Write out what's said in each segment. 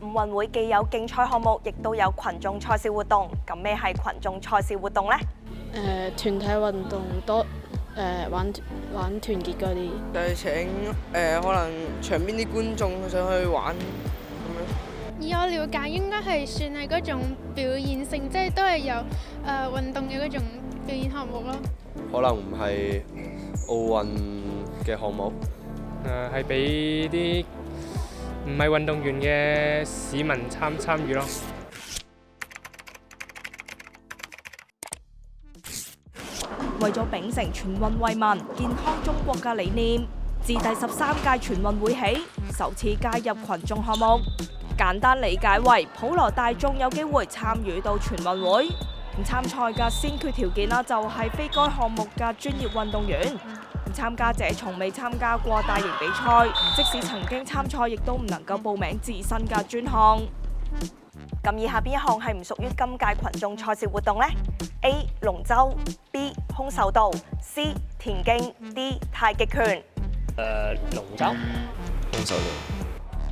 全運會既有競賽項目，亦都有群眾賽事活動。咁咩係群眾賽事活動呢？團體運動多，玩團結嗰啲。就係請可能場邊啲觀眾上去玩咁樣。以我了解，應該係算係嗰種表演性，即係都係有運動嘅嗰種表演項目咯。可能唔係奧運嘅項目。係俾啲唔係運動員嘅市民參與咯。為咗秉承全運為民、健康中國嘅理念，自第13屆全運會起，首次加入群眾項目。簡單理解為普羅大眾有機會參與到全運會。參賽嘅先決條件啦，就係非該項目嘅專業運動員。參加者從未參加過大型比賽，即使曾經參賽，亦都唔能夠報名自身嘅專項。咁以下邊一項係唔屬於今屆群眾賽事活動呢？ A. 龍舟 B. 空手道 C. 田徑 D. 太極拳。龍舟、空手道、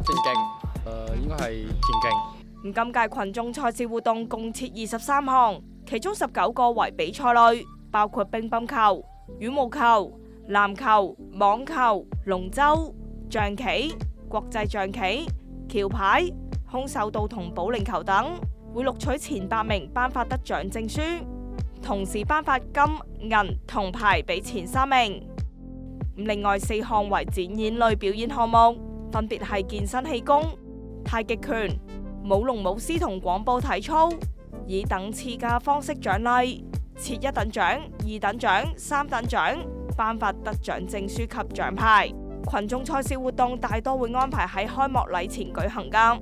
田徑，應該係田徑。今屆群眾賽事活動共設23項，其中19個為比賽類，包括乒乓球、羽毛球、籃球、網球、龍舟、象棋、國際象棋、橋牌、空手道同保齡球等，會錄取前8名頒發得獎證書，同時頒發金、銀、銅牌俾前3名。另外4項為展演類表演項目，分別係健身氣功、太極拳、舞龍舞獅同廣播體操，以等次嘅方式獎勵，設1等獎、2等獎、3等獎，頒發得獎證書及獎牌。群眾賽事活動大多會安排喺開幕禮前舉行㗎。